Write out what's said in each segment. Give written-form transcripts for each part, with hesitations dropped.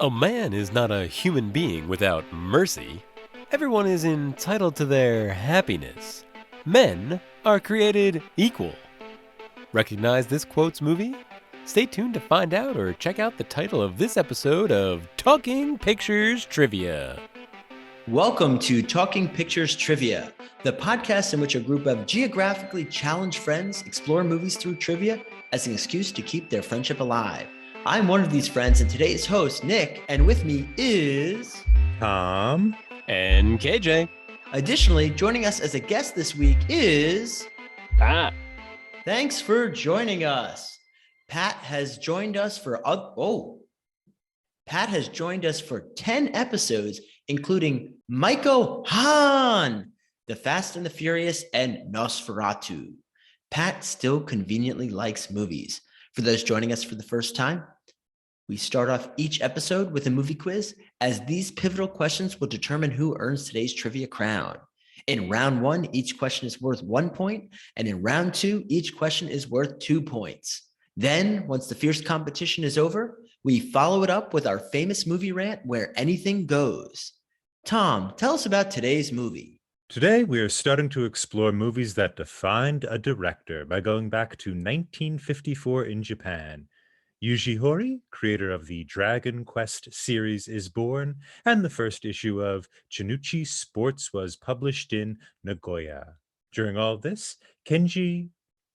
A man is not a human being without mercy. Everyone is entitled to their happiness. Men are created equal. Recognize this quote's movie? Stay tuned to find out or check out the title of this episode of Talking Pictures Trivia. Welcome to Talking Pictures Trivia, the podcast in which a group of geographically challenged friends explore movies through trivia as an excuse to keep their friendship alive. I'm one of these friends and today's host, Nick, and with me is... Tom. And KJ. Additionally, joining us as a guest this week is... Pat. Thanks for joining us. Pat has joined us for 10 episodes, including Maiko Han, The Fast and the Furious, and Nosferatu. Pat still conveniently likes movies. For those joining us for the first time, we start off each episode with a movie quiz, as these pivotal questions will determine who earns today's trivia crown. In round 1, each question is worth 1 point, and in round 2, each question is worth 2 points. Then, once the fierce competition is over, we follow it up with our famous movie rant where anything goes. Tom, tell us about today's movie. Today, we are starting to explore movies that defined a director by going back to 1954 in Japan. Yuji Horii, creator of the Dragon Quest series, is born, and the first issue of Chunichi Sports was published in Nagoya. During all this, Kenji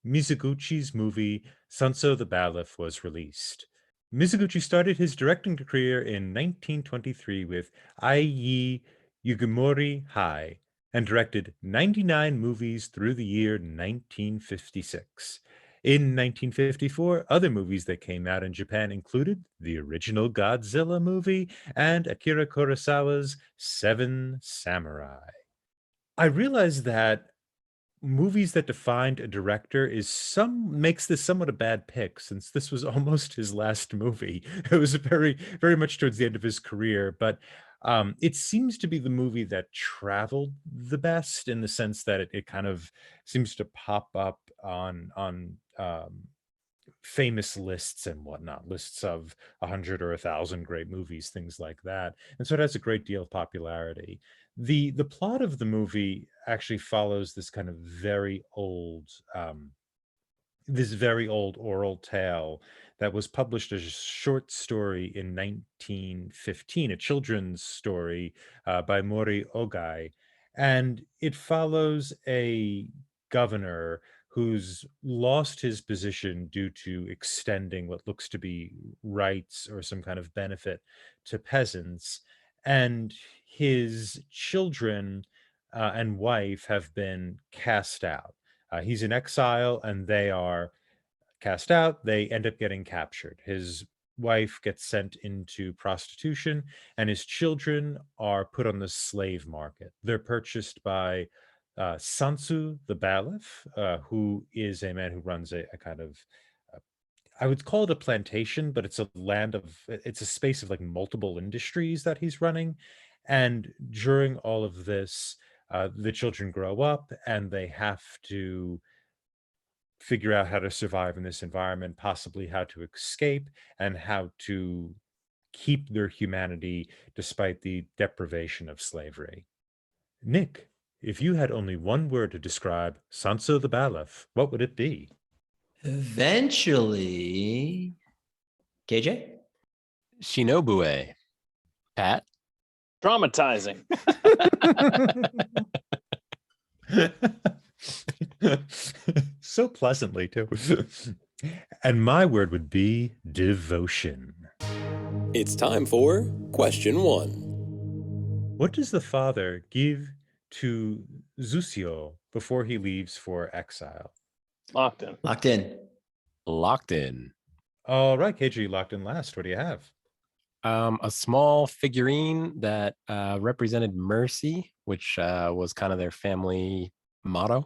Mizoguchi's movie Sansho the Bailiff was released. Mizoguchi started his directing career in 1923 with Ai Yugimori High and directed 99 movies through the year 1956. In 1954, other movies that came out in Japan included the original Godzilla movie and Akira Kurosawa's Seven Samurai. I realized that movies that defined a director makes this somewhat a bad pick, since this was almost his last movie. It was very, very much towards the end of his career, but it seems to be the movie that traveled the best, in the sense that it kind of seems to pop up on famous lists and whatnot, lists of 100 or 1,000 great movies, things like that. And so it has a great deal of popularity. The plot of the movie actually follows this kind of very old oral tale that was published as a short story in 1915, a children's story by Mori Ogai. And it follows a governor who's lost his position due to extending what looks to be rights or some kind of benefit to peasants. And his children and wife have been cast out. He's in exile and they are cast out. They end up getting captured. His wife gets sent into prostitution and his children are put on the slave market. They're purchased by Sansho the Bailiff, who is a man who runs a kind of, I would call it a plantation, but it's a space of like multiple industries that he's running. And during all of this, the children grow up and they have to figure out how to survive in this environment, possibly how to escape and how to keep their humanity despite the deprivation of slavery. Nick, if you had only one word to describe Sansho the Bailiff, what would it be? Eventually... KJ? Shinobue. Pat? Traumatizing. So pleasantly, too. And my word would be devotion. It's time for question 1. What does the father give to Zusio before he leaves for exile? Locked in. Locked in. Locked in. All right, KG, locked in last. What do you have? A small figurine that represented mercy, which was kind of their family motto.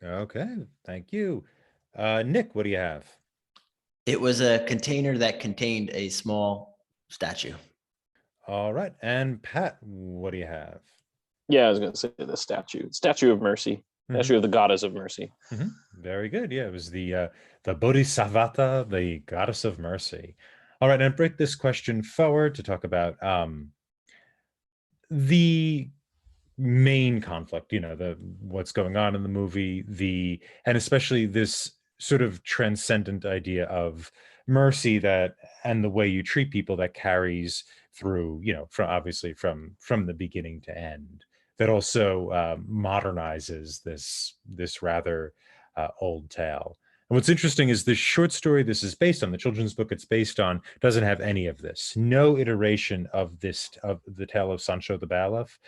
Okay, thank you. Nick, what do you have? It was a container that contained a small statue. All right, and Pat, what do you have? Yeah, I was going to say the Statue of Mercy. Statue of the Goddess of Mercy. Very good. Yeah, it was the Bodhisattva, the Goddess of Mercy. All right, and break this question forward to talk about the main conflict, the what's going on in the movie, and especially this sort of transcendent idea of mercy, that and the way you treat people, that carries through, from obviously from the beginning to end, that also modernizes this rather old tale. And what's interesting is the short story this is based on, the children's book it's based on, doesn't have any of this. No iteration of the tale of Sancho the Bailiff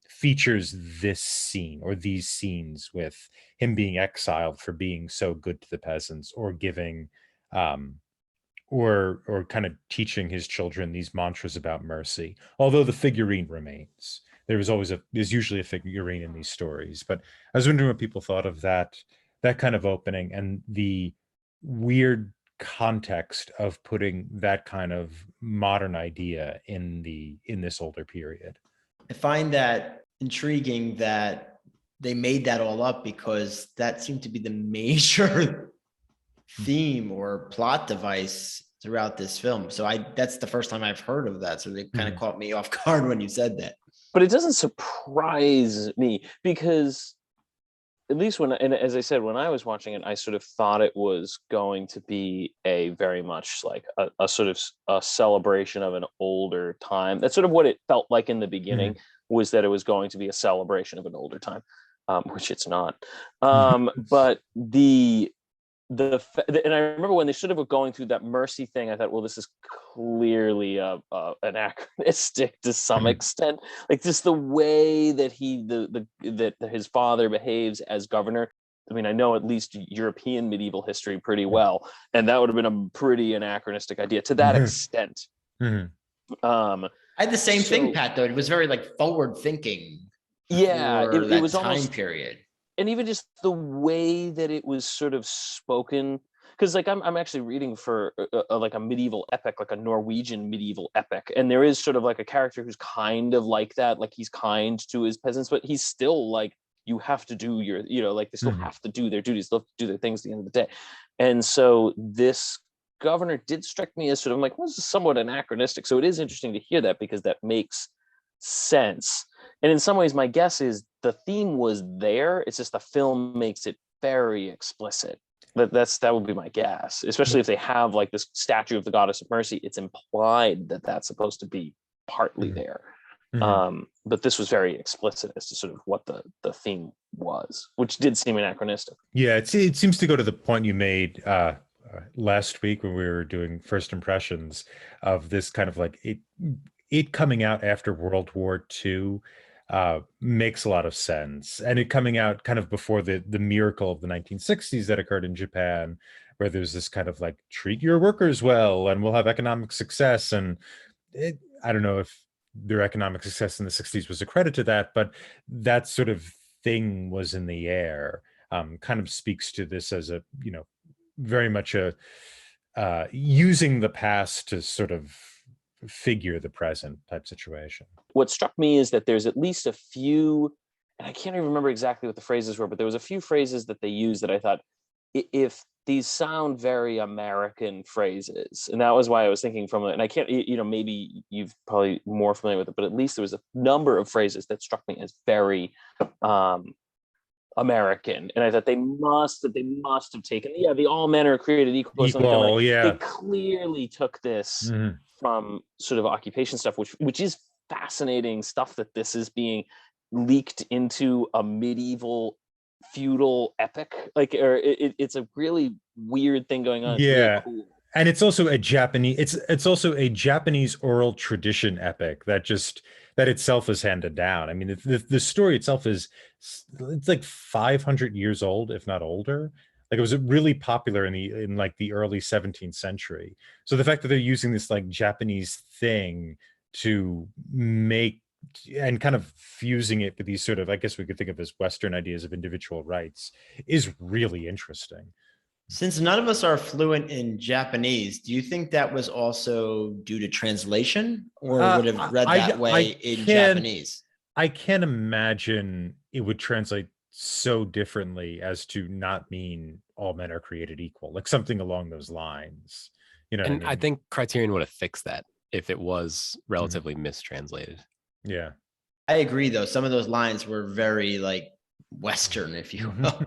features this scene or these scenes with him being exiled for being so good to the peasants, or giving or kind of teaching his children these mantras about mercy. Although the figurine remains, there's usually a figurine in these stories. But I was wondering what people thought of that kind of opening, and the weird context of putting that kind of modern idea in this older period. I find that intriguing that they made that all up, because that seemed to be the major theme or plot device throughout this film. So that's the first time I've heard of that. So it kind of caught me off guard when you said that. But it doesn't surprise me, because at least and as I said, when I was watching it, I sort of thought it was going to be a very much like a sort of a celebration of an older time. That's sort of what it felt like in the beginning, was that it was going to be a celebration of an older time, which it's not. But and I remember when they sort of were going through that mercy thing, I thought, well, this is clearly anachronistic to some extent. Like just the way that that his father behaves as governor. I mean, I know at least European medieval history pretty well, and that would have been a pretty anachronistic idea to that extent. I had the same thing, Pat, though. It was very like forward thinking. Yeah, it was time almost period. And even just the way that it was sort of spoken, because like I'm actually reading for like a medieval epic, like a Norwegian medieval epic, and there is sort of like a character who's kind of like that, like he's kind to his peasants, but he's still like, you have to do your, like they still have to do their duties, they'll do their things at the end of the day. And so this governor did strike me as sort of like, well, this is somewhat anachronistic. So it is interesting to hear that, because that makes sense. And in some ways, my guess is the theme was there. It's just the film makes it very explicit. That would be my guess, especially if they have like this statue of the goddess of mercy. It's implied that that's supposed to be partly there. But this was very explicit as to sort of what the theme was, which did seem anachronistic. Yeah, it seems to go to the point you made last week when we were doing first impressions of this kind of like it coming out after World War II makes a lot of sense. And it coming out kind of before the miracle of the 1960s that occurred in Japan, where there's this kind of like, treat your workers well and we'll have economic success. And I don't know if their economic success in the 60s was a credit to that, but that sort of thing was in the air. Kind of speaks to this as a, very much a using the past to sort of figure the present type situation. What struck me is that there's at least a few, and I can't even remember exactly what the phrases were, but there was a few phrases that they used that I thought, if these sound very American phrases, and that was why I was thinking from it, and I can't, maybe you've probably more familiar with it, but at least there was a number of phrases that struck me as very American, and I thought they must have taken, the all men are created equal. They clearly took this from sort of occupation stuff, which is fascinating stuff, that this is being leaked into a medieval feudal epic, like, or it's a really weird thing going on. Yeah, it's really cool. And it's also a Japanese, it's also a Japanese oral tradition epic that itself is handed down. I mean, the story itself it's like 500 years old, if not older. Like, it was really popular in like the early 17th century. So the fact that they're using this like Japanese thing to make and kind of fusing it with these sort of, I guess we could think of as Western ideas of individual rights, is really interesting. Since none of us are fluent in Japanese, do you think that was also due to translation, or would have read that way in Japanese? I can't imagine it would translate so differently as to not mean all men are created equal, like something along those lines. You know And what I I mean? think Criterion would have fixed that if it was Mm-hmm. relatively mistranslated. Yeah. I agree, though. Some of those lines were very like Western, if you will.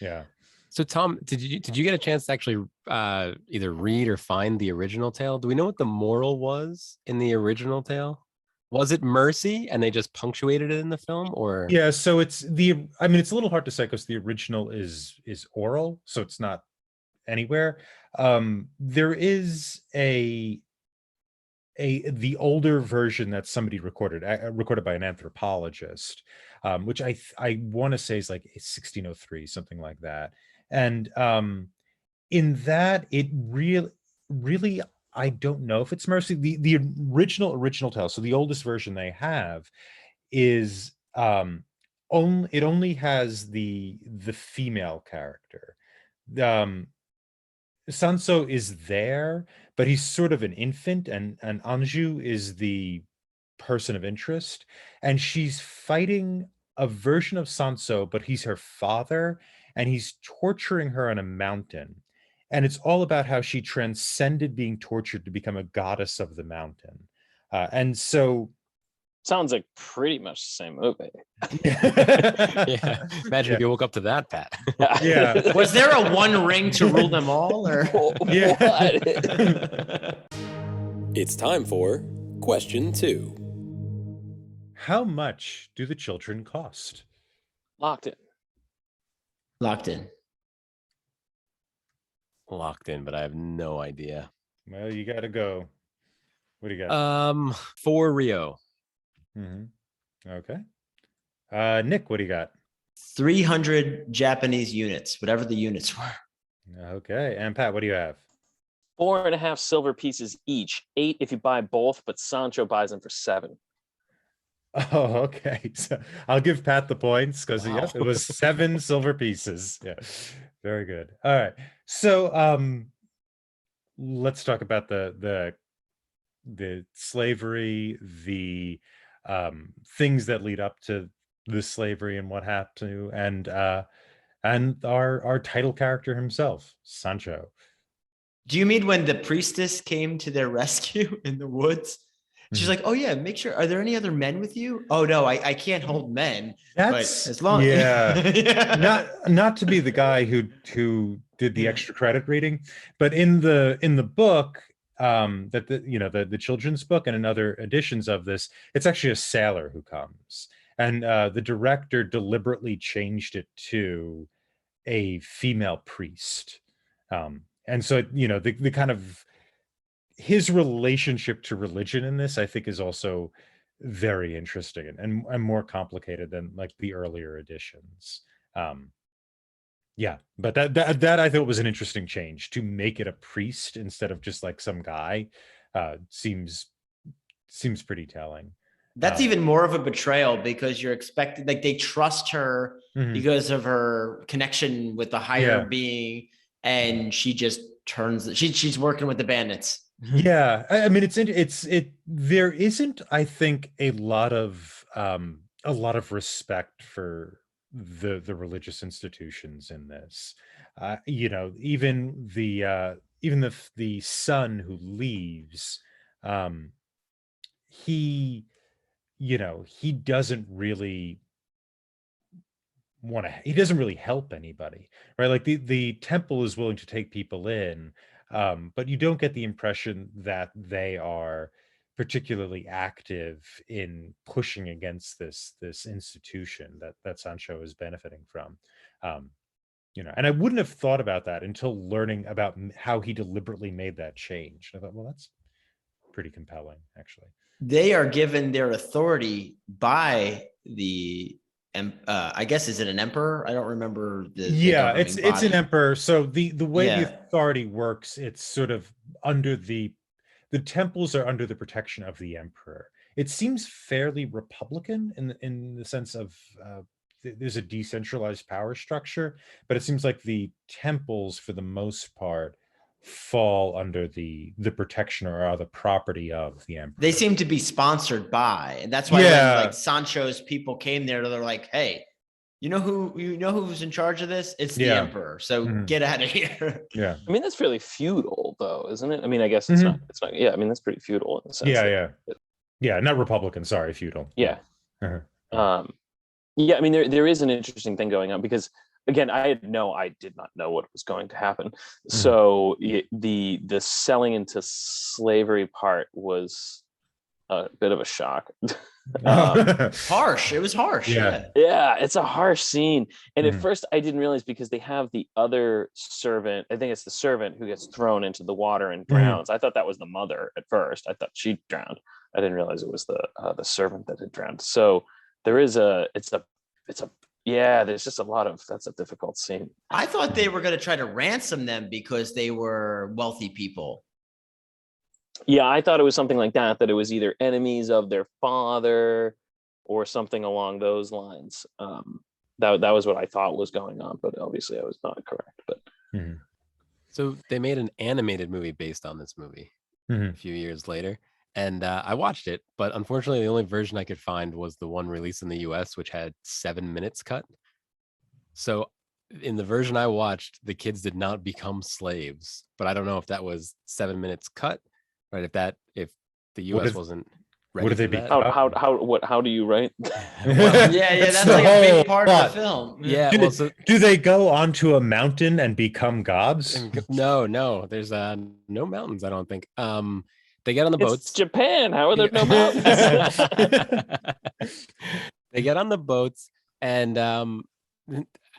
Yeah. So Tom, did you get a chance to actually either read or find the original tale? Do we know what the moral was in the original tale? Was it mercy and they just punctuated it in the film, or Yeah, so it's I mean, it's a little hard to say because the original is oral, so it's not anywhere. There is the older version that somebody recorded by an anthropologist, which I want to say is like 1603, something like that. And in that, it really I don't know if it's mercy. The original tale, so the oldest version they have is only has the female character. Um Sanso is there, but he's sort of an infant, and Anju is the person of interest, and she's fighting a version of Sanso, but he's her father, and he's torturing her on a mountain. And it's all about how she transcended being tortured to become a goddess of the mountain. And so Sounds like pretty much the same movie. yeah? Imagine if you woke up to that, Pat. Yeah. Was there a one ring to rule them all? Or Yeah. What? It's time for question 2. How much do the children cost? Locked in. Locked in. Locked in, but I have no idea. Well, you got to go. What do you got? For Rio. Okay. Nick, what do you got? 300 Japanese units, whatever the units were. Okay. And Pat, what do you have? 4.5 silver pieces each. 8 if you buy both, but Sancho buys them for 7. Oh, okay. So I'll give Pat the points because Wow. yes, it was 7 silver pieces. Yeah. Very good. All right. So let's talk about the slavery, the things that lead up to the slavery and what happened to, and our title character himself, Sancho. Do you mean when the priestess came to their rescue in the woods? She's like, "Oh yeah, make sure. Are there any other men with you?" "Oh no, I can't hold men." That's but as long yeah. Not to be the guy who did the extra credit reading, but in the book, that the children's book and in other editions of this, it's actually a sailor who comes, and the director deliberately changed it to a female priest, and so the kind of his relationship to religion in this, I think, is also very interesting and more complicated than like the earlier editions. Yeah, but that I thought was an interesting change to make it a priest instead of just like some guy. Seems pretty telling. That's even more of a betrayal because you're expected, like they trust her because of her connection with the higher being, and she just she's working with the bandits. Yeah, I mean there isn't, I think, a lot of respect for the religious institutions in this. Even the son who leaves, he doesn't really he doesn't really help anybody, right? Like the temple is willing to take people in, but you don't get the impression that they are particularly active in pushing against this institution that Sancho is benefiting from. And I wouldn't have thought about that until learning about how he deliberately made that change. I thought, well, that's pretty compelling, actually. They are given their authority by the I guess, is it an emperor? I don't remember it's an emperor. So the way the authority works, it's sort of under the temples are under the protection of the emperor. It seems fairly republican in the sense of there's a decentralized power structure, but it seems like the temples, for the most part, fall under the protection or are the property of the emperor. They seem to be sponsored by, and that's why when like Sancho's people came there, they're like, "Hey, You know who's in charge of this? It's the Yeah. emperor. So Mhm. get out of here. Yeah. I mean, that's fairly feudal, though, isn't it? I mean, I guess it's not. It's not. Yeah, I mean, that's pretty feudal in the sense. Yeah, not Republican. Sorry, feudal. Yeah. Uh-huh. Yeah, I mean, there is an interesting thing going on because, again, I did not know what was going to happen. So the selling into slavery part was a bit of a shock. Harsh. It was harsh. Yeah. Yeah, it's a harsh scene. And Mhm. at first I didn't realize because they have the other servant, I think it's the servant who gets thrown into the water and drowns. I thought that was the mother at first. I thought she drowned. I didn't realize it was the servant that had drowned. So there is there's just a lot of, that's a difficult scene. I thought they were going to try to ransom them because they were wealthy people. Yeah, I thought it was something like that it was either enemies of their father or something along those lines. That was what I thought was going on, but obviously I was not correct. But So they made an animated movie based on this movie a few years later, and I watched it, but unfortunately the only version I could find was the one released in the US, which had 7 minutes cut. So in the version I watched, the kids did not become slaves, but I don't know if that was 7 minutes cut, right? If the US wasn't ready. What did they for be? that. How do you write? Well, yeah, that's like a big part of the film. Yeah. Do they go onto a mountain and become gods? No, there's no mountains, I don't think. They get on the boats. It's Japan. How are there no mountains? They get on the boats, and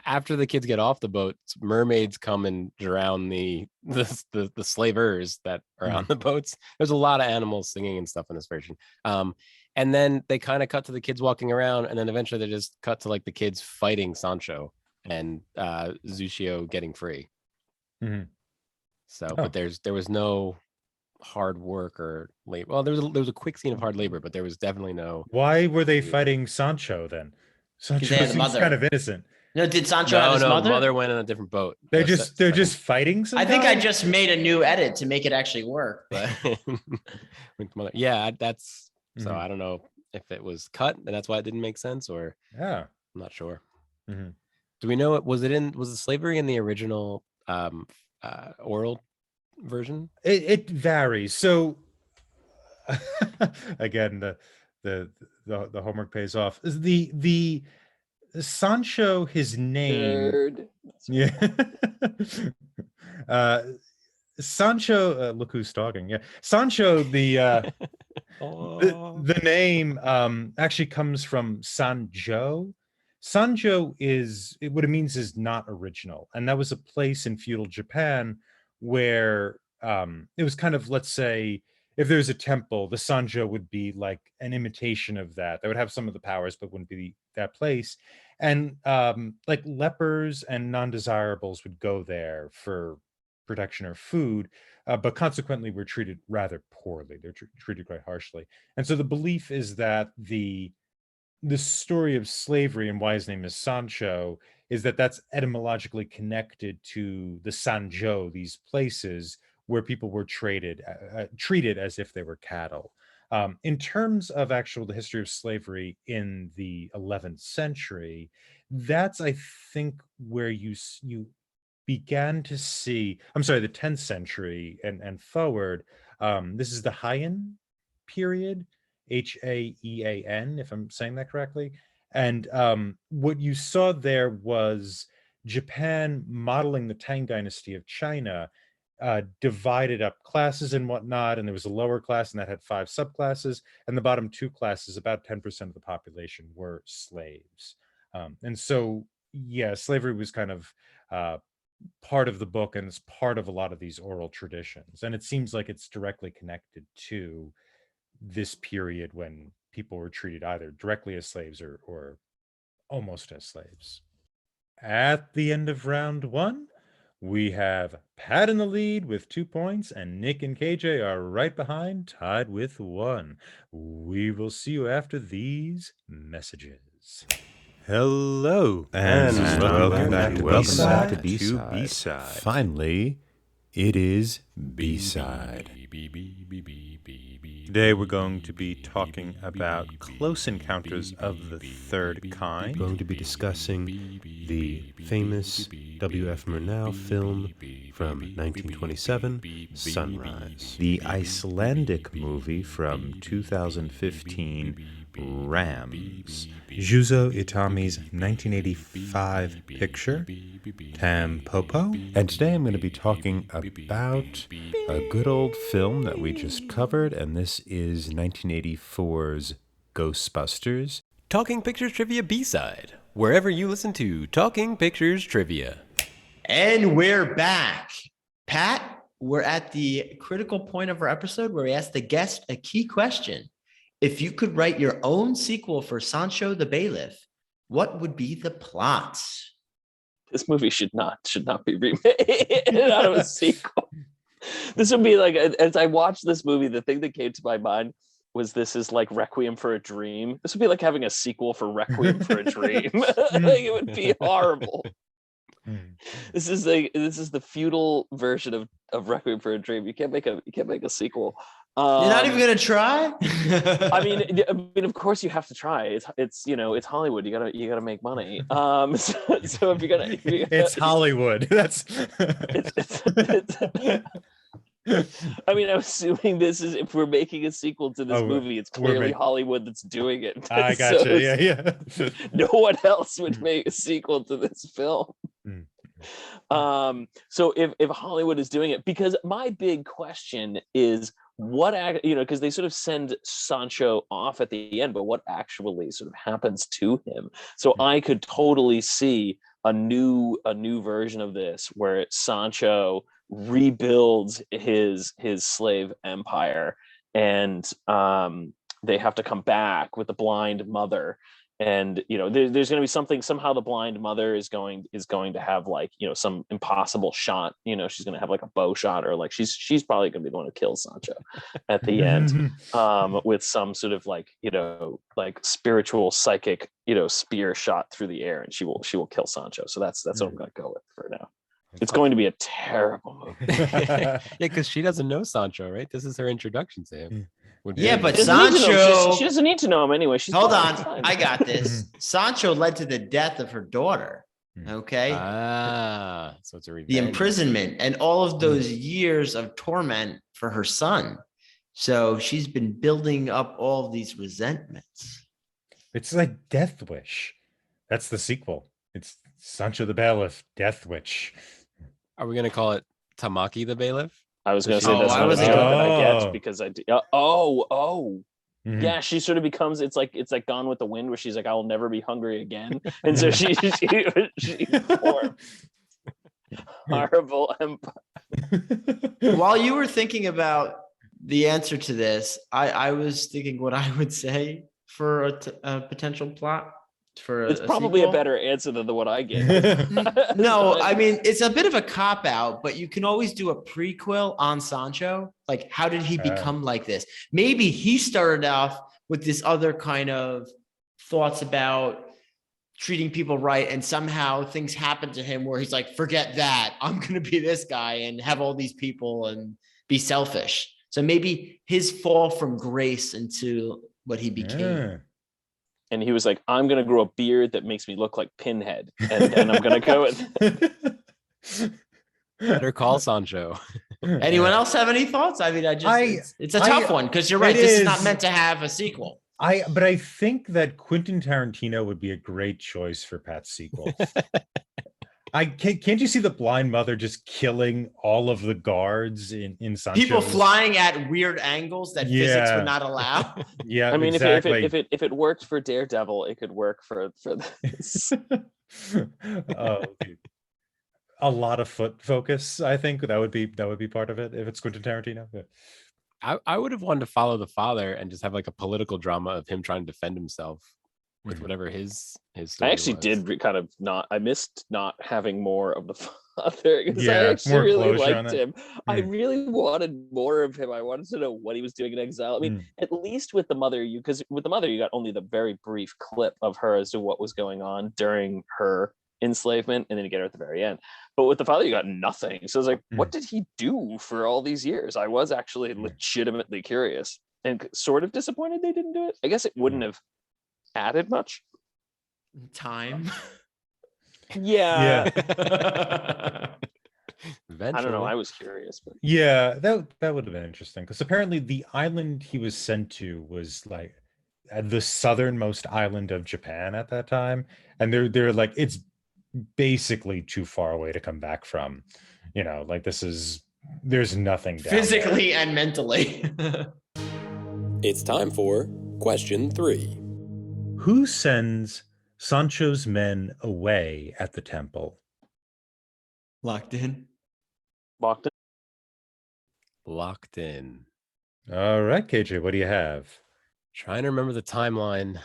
after the kids get off the boats, mermaids come and drown the slavers that are on the boats. There's a lot of animals singing and stuff in this version. And then they kind of cut to the kids walking around, and then eventually they just cut to like the kids fighting Sancho and Zushio getting free. So, but there was no hard work or labor. Well, there was a quick scene of hard labor, but there was definitely no. Why were they fighting Sancho then? Sancho seems kind of innocent. No, did Sancho have his mother? The mother went on a different boat. They're just fighting sometimes? I think I just made a new edit to make it actually work. But yeah, that's so I don't know if it was cut and that's why it didn't make sense, or I'm not sure. Do we know was the slavery in the original oral version? It varies. So again, the homework pays off. The Sancho, his name. Nerd. Yeah. Sancho, look who's talking. Yeah, Sancho. The name actually comes from Sanjo. Sanjo is what it means is not original, and that was a place in feudal Japan where it was kind of, let's say, if there's a temple, the Sanjo would be like an imitation of that. They would have some of the powers, but wouldn't be that place. And like lepers and non-desirables would go there for protection or food, but consequently were treated rather poorly. They're treated quite harshly. And so the belief is that the story of slavery and why his name is Sancho is that that's etymologically connected to the Sanjo, these places where people were treated as if they were cattle. In terms of the history of slavery in the 11th century, that's, I think, where you began to see, the 10th century and forward. This is the Heian period, Haean, if I'm saying that correctly. And what you saw there was Japan modeling the Tang Dynasty of China, divided up classes and whatnot, and there was a lower class and that had 5 subclasses, and the bottom 2 classes, about 10% of the population, were slaves. And so, yeah, slavery was kind of part of the book, and it's part of a lot of these oral traditions, and it seems like it's directly connected to this period when people were treated either directly as slaves or almost as slaves. At the end of round 1, we have Pat in the lead with 2 points, and Nick and KJ are right behind, tied with 1. We will see you after these messages. Hello, and welcome back to B-Side. Finally, It is B-Side. Today we're going to be talking about Close Encounters of the Third Kind. We're going to be discussing the famous W.F. Murnau film from 1927, Sunrise. The Icelandic movie from 2015, Rams. Juzo Itami's 1985 picture, Tampopo. And today I'm going to be talking about a good old film that we just covered, and this is 1984's Ghostbusters. Talking Pictures Trivia B-Side, wherever you listen to Talking Pictures Trivia. And we're back. Pat, we're at the critical point of our episode where we ask the guest a key question. If you could write your own sequel for Sansho the Bailiff, what would be the plot? This movie should not be remade out of a sequel. This would be like, as I watched this movie, the thing that came to my mind was this is like Requiem for a Dream. This would be like having a sequel for Requiem for a Dream. Like, it would be horrible. This is the feudal version of Requiem for a Dream. You can't make a sequel. You're not even gonna try? I mean, of course you have to try. It's it's Hollywood. You gotta make money. So if you're gonna It's Hollywood. That's I mean, I'm assuming this is, if we're making a sequel to this movie, it's clearly Hollywood that's doing it. I gotcha. So yeah. No one else would make a sequel to this film. So if Hollywood is doing it, because my big question is because they sort of send Sancho off at the end, but what actually sort of happens to him? So I could totally see a new version of this where Sancho rebuilds his slave empire, and they have to come back with the blind mother, and there's going to be something, somehow the blind mother is going to have like some impossible shot. She's going to have like a bow shot, or like she's probably going to be the one who kills Sancho at the end, with some sort of like spiritual psychic spear shot through the air, and she will kill Sancho. So that's what I'm going to go with for now. It's going to be a terrible movie. Yeah, because she doesn't know Sancho, right? This is her introduction to him. Yeah, but Sancho... She doesn't need to know him anyway. Hold on, I got this. Sancho led to the death of her daughter, okay? So it's a revenge. The imprisonment and all of those years of torment for her son. So she's been building up all of these resentments. It's like Death Wish. That's the sequel. It's Sancho the Bailiff, Death Wish. Are we going to call it Tamaki the Bailiff? I was going to say that's not a joke that I get, because I do. Yeah, she sort of becomes, it's like Gone with the Wind, where she's like, I'll never be hungry again, and so she formed horrible empire. While you were thinking about the answer to this, I was thinking what I would say for a potential plot. It's probably sequel. A better answer than the one I gave. No, I mean, it's a bit of a cop-out, but you can always do a prequel on Sancho. Like, how did he become like this? Maybe he started off with this other kind of thoughts about treating people right, and somehow things happen to him where he's like, forget that, I'm going to be this guy and have all these people and be selfish. So maybe his fall from grace into what he became. Yeah. And he was like, I'm going to grow a beard that makes me look like Pinhead. And I'm going to go with... Better call Sancho. Anyone else have any thoughts? I mean, it's a tough one, because you're right. This is not meant to have a sequel. But I think that Quentin Tarantino would be a great choice for Pat's sequel. Can't you see the blind mother just killing all of the guards in Sancho's... People flying at weird angles that physics would not allow. Yeah, I mean, exactly. if it worked for Daredevil, it could work for this. A lot of foot focus. I think that would be part of it if it's Quentin Tarantino. Yeah. I would have wanted to follow the father and just have like a political drama of him trying to defend himself with whatever his story I actually was. did kind of I missed not having more of the father, because I Yeah, actually more really closure on liked it. him. I really wanted more of him. I wanted to know what he was doing in exile. I mean, at least with the mother, because with the mother, you got only the very brief clip of her as to what was going on during her enslavement, and then you get her at the very end. But with the father, you got nothing. So I was like, what did he do for all these years? I was actually legitimately curious and sort of disappointed they didn't do it. I guess it wouldn't have added much. Time. Yeah. Eventually. I don't know. I was curious, but Yeah, that would have been interesting, because apparently the island he was sent to was like the southernmost island of Japan at that time, and they're like, it's basically too far away to come back from. Like there's nothing down Physically there. and mentally. It's time for question 3. Who sends Sancho's men away at the temple? Locked in. locked in. Locked in. All right, KJ, what do you have? Trying to remember the timeline,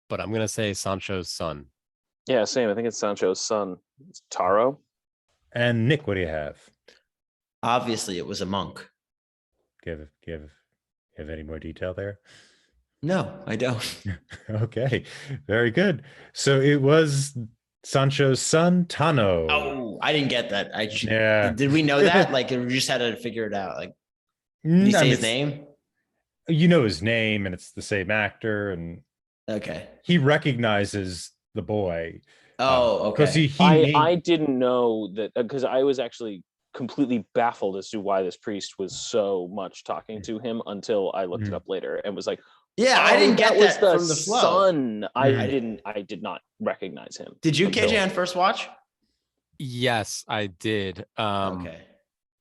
but I'm going to say Sancho's son. Yeah, same. I think it's Sancho's son. It's Taro. And Nick, what do you have? Obviously, it was a monk. Give any more detail there? No, I don't. Okay, very good. So it was Sancho's son, Tano. Oh, I didn't get that. Yeah. Did we know that? Like, we just had to figure it out. Like, did he say his name? You know his name, and it's the same actor, and Okay. he recognizes the boy. Oh, okay. Because I didn't know that, because I was actually completely baffled as to why this priest was so much talking to him until I looked it up later and was like, yeah, I didn't get that was from the flow. son. I did not recognize him. Did you, KJ, on first watch? Yes, I did. Okay.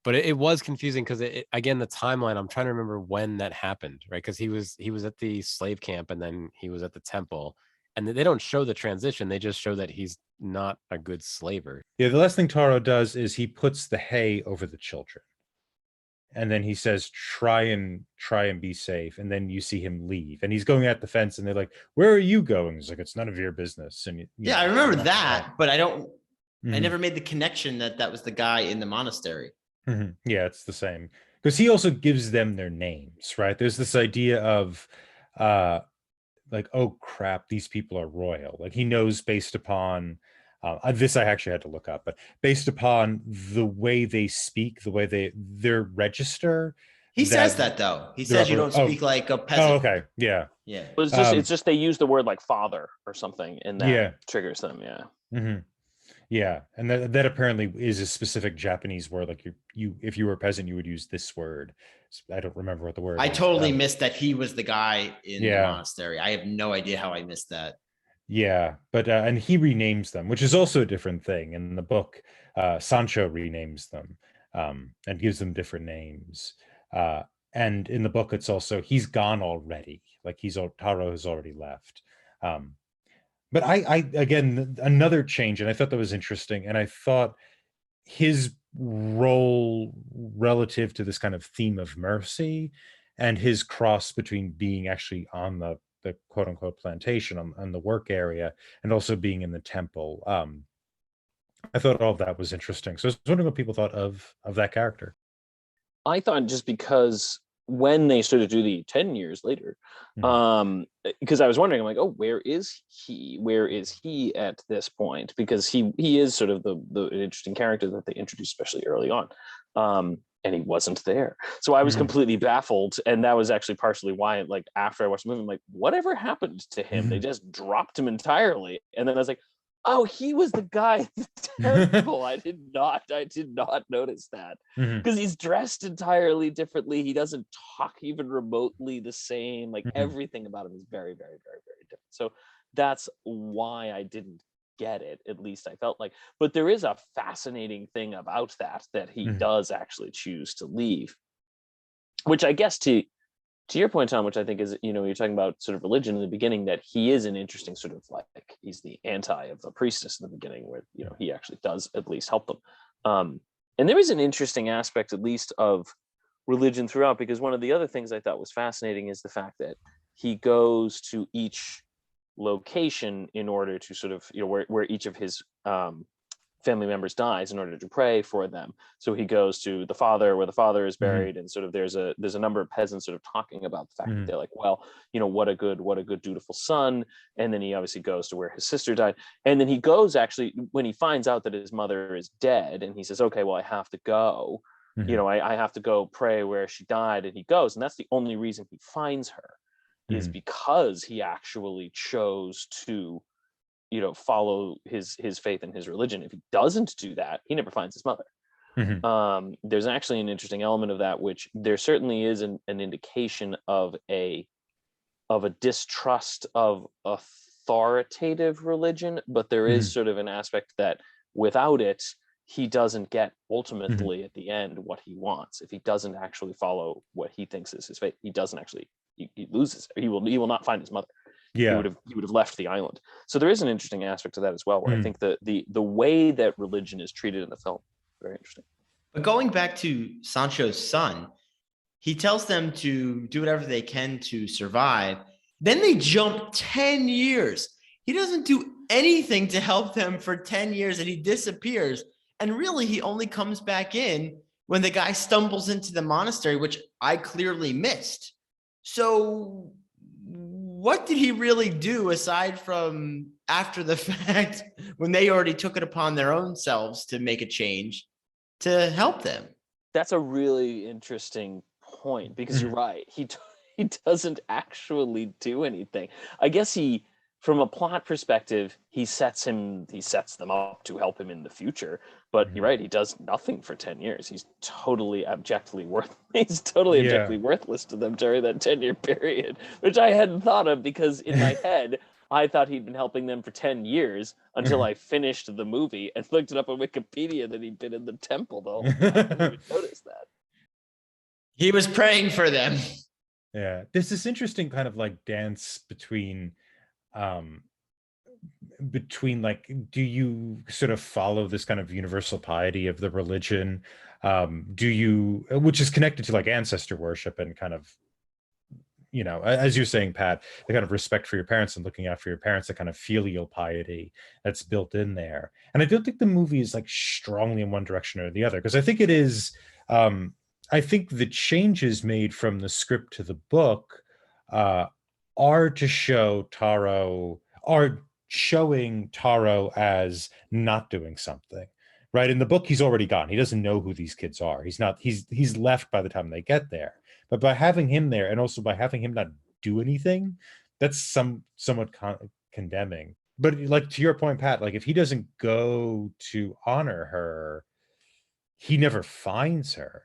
But it was confusing because again, the timeline, I'm trying to remember when that happened, right? Because he was at the slave camp and then he was at the temple, and they don't show the transition. They just show that he's not a good slaver. Yeah, the last thing Taro does is he puts the hay over the children. And then he says, try and be safe. And then you see him leave. And he's going at the fence, and they're like, where are you going? He's like, it's none of your business. And I remember that, but I never made the connection that was the guy in the monastery. Mm-hmm. Yeah, it's the same. Because he also gives them their names, right? There's this idea of like, oh crap, these people are royal. Like, he knows based upon this I actually had to look up, but based upon the way they speak, the way their register. He says that though. He says you don't speak like a peasant. Oh, okay. Yeah. Yeah. It's just they use the word like father or something, and that triggers them. Yeah. Mm-hmm. Yeah, and that apparently is a specific Japanese word. Like if you were a peasant, you would use this word. I don't remember what the word I is. totally missed that he was the guy in the monastery. I have no idea how I missed that. Yeah, but and he renames them, which is also a different thing. In the book, Sancho renames them and gives them different names. And in the book, it's also, he's gone already. Like Taro has already left. But I again, another change, and I thought that was interesting. And I thought his role relative to this kind of theme of mercy and his cross between being actually on the quote unquote plantation on the work area and also being in the temple. I thought all of that was interesting. So I was wondering what people thought of that character. I thought just because when they sort of do the 10 years later, because I was wondering, I'm like, oh, where is he at this point? Because he is sort of the interesting character that they introduced, especially early on. And he wasn't there. So I was completely baffled. And that was actually partially why, like, after I watched the movie, I'm like, whatever happened to him? They just dropped him entirely. And then I was like, oh, he was the guy at the temple. I did not notice that, because he's dressed entirely differently. He doesn't talk even remotely the same. Like everything about him is very, very, very, very different. So that's why I didn't get it. At least I felt like. But there is a fascinating thing about that he does actually choose to leave, which I guess to your point, Tom, which I think is, you're talking about sort of religion in the beginning, that he is an interesting sort of like, he's the anti of the priestess in the beginning, where, he actually does at least help them. And there is an interesting aspect, at least, of religion throughout, because one of the other things I thought was fascinating is the fact that he goes to each location in order to sort of, where each of his family members dies in order to pray for them. So he goes to the father where the father is buried, and sort of there's a number of peasants sort of talking about the fact that they're like, well, what a good dutiful son. And then he obviously goes to where his sister died, and then he goes, actually, when he finds out that his mother is dead, and he says, okay, well, I have to go. I have to go pray where she died, and he goes, and that's the only reason he finds her, is because he actually chose to follow his faith and his religion. If he doesn't do that, he never finds his mother. There's actually an interesting element of that, which there certainly is an indication of a distrust of authoritative religion, but there is sort of an aspect that without it, he doesn't get ultimately at the end what he wants. If he doesn't actually follow what he thinks is his faith, he doesn't actually, he loses. He will not find his mother. He would have left the island. So there is an interesting aspect to that as well, where I think the way that religion is treated in the film, very interesting. But going back to Sancho's son, he tells them to do whatever they can to survive. Then they jump 10 years. He doesn't do anything to help them for 10 years, and he disappears. And really, he only comes back in when the guy stumbles into the monastery, which I clearly missed. So what did he really do aside from after the fact, when they already took it upon their own selves to make a change to help them? That's a really interesting point, because you're right. He doesn't actually do anything. I guess from a plot perspective, he sets them up to help him in the future. But you're right, he does nothing for 10 years. He's totally objectively worthless to them during that 10-year period, which I hadn't thought of, because in my head, I thought he'd been helping them for 10 years until I finished the movie and looked it up on Wikipedia that he'd been in the temple the whole time. I didn't even notice that. He was praying for them. Yeah, there's this interesting kind of like dance between like, do you sort of follow this kind of universal piety of the religion? Which is connected to like ancestor worship and kind of, as you're saying, Pat, the kind of respect for your parents and looking out for your parents, the kind of filial piety that's built in there. And I don't think the movie is like strongly in one direction or the other, because I think it is, I think the changes made from the script to the book are to show showing Taro as not doing something, right? In the book, he's already gone. He doesn't know who these kids are. He's left by the time they get there. But by having him there, and also by having him not do anything, that's somewhat condemning. But like, to your point, Pat, like if he doesn't go to honor her, he never finds her.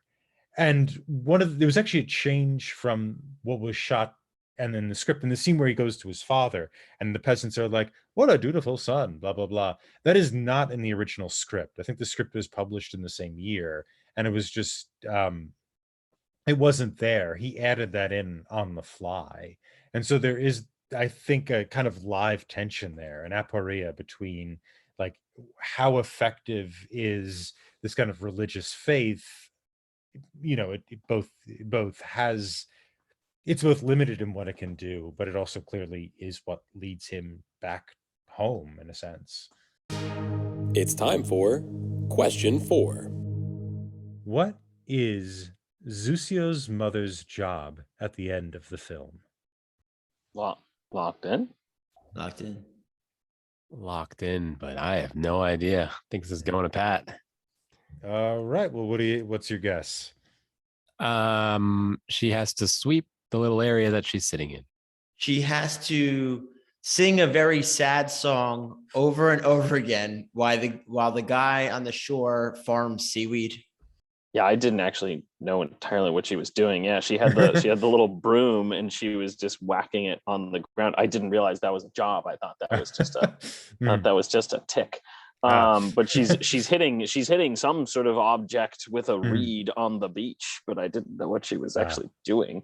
And there was actually a change from what was shot and then the script, in the scene where he goes to his father and the peasants are like, what a dutiful son, blah, blah, blah. That is not in the original script. I think the script was published in the same year, and it was just, it wasn't there. He added that in on the fly. And so there is, I think, a kind of live tension there, an aporia between like how effective is this kind of religious faith. It's both limited in what it can do, but it also clearly is what leads him back home in a sense. It's time for question 4. What is Zusio's mother's job at the end of the film? Locked in? Locked in, but I have no idea. I think this is going to Pat. All right. Well, what's your guess? She has to sweep the little area that she's sitting in. She has to sing a very sad song over and over again while the guy on the shore farms seaweed. Yeah, I didn't actually know entirely what she was doing. Yeah, she had the little broom and she was just whacking it on the ground. I didn't realize that was a job. I thought that was just a tick. But she's hitting some sort of object with a reed on the beach, but I didn't know what she was actually doing.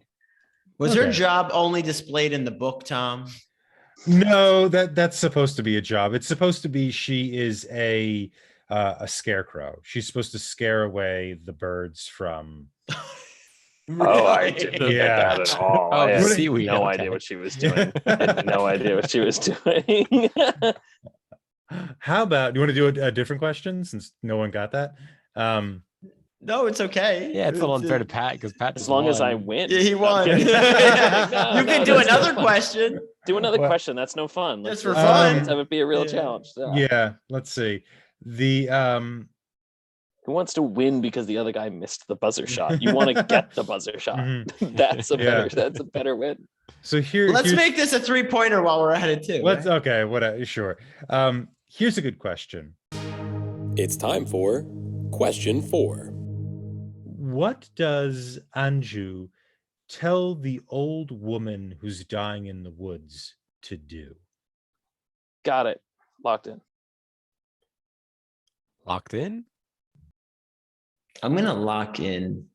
Was her job only displayed in the book, Tom? No, that's supposed to be a job. It's supposed to be she is a scarecrow. She's supposed to scare away the birds from. Really? Oh, I didn't get that at all. I had seaweed. No idea what she was doing. I had no idea what she was doing. How about, you want to do a different question since no one got that? No, it's okay. Yeah, it's a little unfair to Pat because Pat As just long as I won. win. Yeah, he No, I'm won. kidding. Yeah. No, You can do that's no another fun. question. Do another Well, question. That's no fun. Just Let's for let's fun. have it be a real Yeah. challenge. Yeah, let's see. The Who wants to win because the other guy missed the buzzer shot? You want to get the buzzer shot. That's a Yeah. better win. So Let's here's, make this a 3-pointer while we're at it too. let's right? okay, whatever, sure. Here's a good question. It's time for question 4. What does Anju tell the old woman who's dying in the woods to do? Got it. Locked in. Locked in? I'm gonna lock in.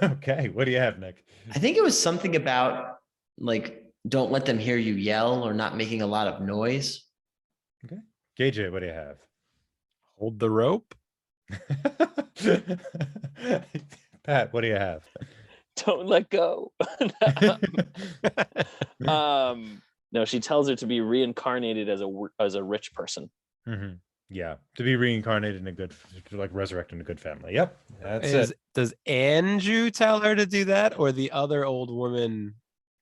Okay, what do you have, Nick? I think it was something about like don't let them hear you yell or not making a lot of noise. Okay. KJ, what do you have? Hold the rope? Pat, what do you have? Don't let go. No, she tells her to be reincarnated as a rich person. Mm-hmm. Yeah, to be reincarnated in a good, like resurrected in a good family. Yep, that's it. Does Andrew tell her to do that, or the other old woman?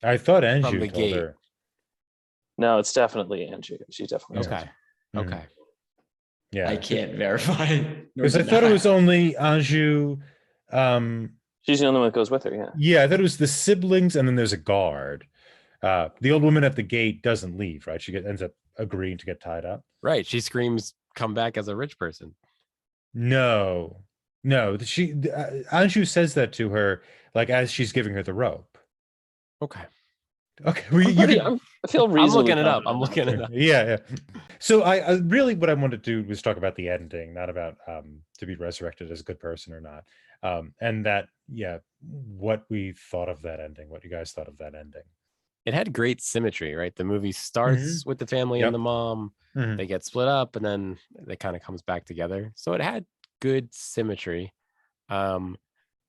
I thought from Anju the told gate? her. No, Okay. She definitely tells Okay. her. Mhm. Okay. Yeah, I can't verify. because I thought it was only Anju. She's the only one that goes with her. Yeah. Yeah, I thought it was the siblings, and then there's a guard. The old woman at the gate doesn't leave, right? She ends up agreeing to get tied up. Right. She screams, "Come back as a rich person." No, Anju says that to her, like as she's giving her the rope. Okay. Okay, well, I feel reasonably I'm looking it up. confident I'm looking it up. yeah. So I really, what I wanted to do was talk about the ending, not about to be resurrected as a good person or not, and that, yeah, what we thought of that ending, what you guys thought of that ending. It had great symmetry, right? The movie starts with the family Yep. and the mom. Mhm. They get split up, and then it kind of comes back together. So it had good symmetry.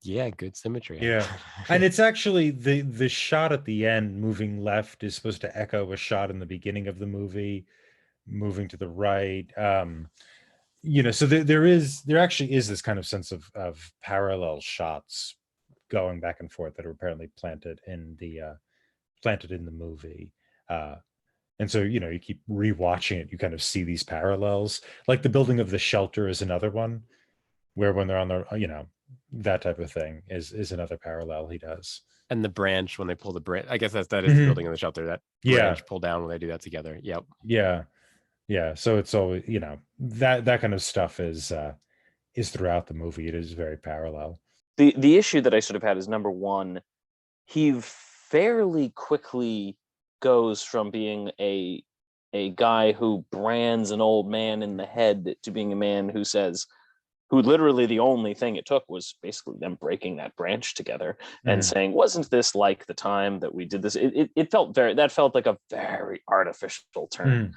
Yeah, good symmetry. Yeah, and it's actually the shot at the end moving left is supposed to echo a shot in the beginning of the movie moving to the right. So there actually is this kind of sense of parallel shots going back and forth that are apparently planted in the movie. And so, you keep rewatching it, you kind of see these parallels. Like the building of the shelter is another one where when they're on the, that type of thing is another parallel he does. And the branch, when they pull the branch, I guess that is the building of the shelter. That branch pull down when they do that together. Yep. Yeah. So it's always, that kind of stuff is throughout the movie. It is very parallel. The issue that I sort of had is, number one, he fairly quickly goes from being a guy who brands an old man in the head to being a man who literally the only thing it took was basically them breaking that branch together and saying, wasn't this like the time that we did this? It felt like a very artificial turn.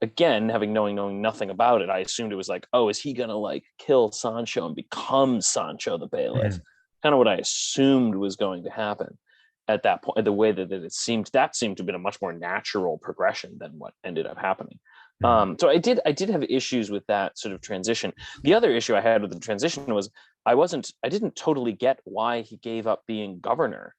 Again, knowing nothing about it, I assumed it was like, oh, is he gonna like kill Sansho and become Sancho the Bailiff? Kind of what I assumed was going to happen at that point. The way that it seemed to have been a much more natural progression than what ended up happening. So I did have issues with that sort of transition. The other issue I had with the transition was I didn't totally get why he gave up being governor,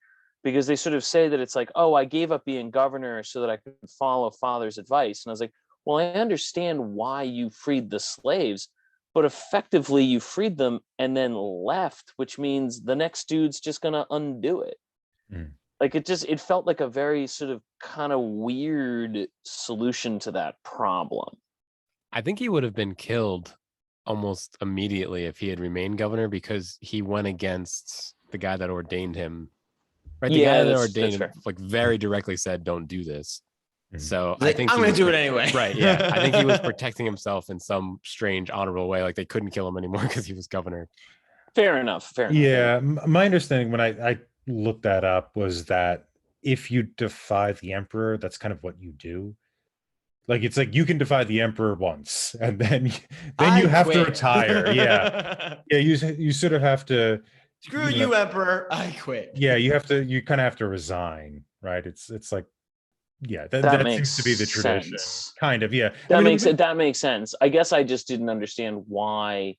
because they sort of say that it's like, oh, I gave up being governor so that I could follow father's advice. And I was like, well, I understand why you freed the slaves, but effectively you freed them and then left, which means the next dude's just going to undo it. Like it felt like a very sort of kind of weird solution to that problem. I think he would have been killed almost immediately if he had remained governor, because he went against the guy that ordained him. Right? The guy that ordained him, like, very directly said, don't do this. So I think I'm going to do it anyway. Right. Yeah. I think he was protecting himself in some strange, honorable way. Like they couldn't kill him anymore because he was governor. Fair enough. Yeah. My understanding when I looked that up was that if you defy the emperor, that's kind of what you do. Like it's like you can defy the emperor once, and then you have to retire. Yeah. You sort of have to. Screw you, emperor! I quit. Yeah, you kind of have to resign, right? It's like Yeah, That that makes seems to be the tradition. sense. Kind of, yeah. That makes sense. I guess I just didn't understand why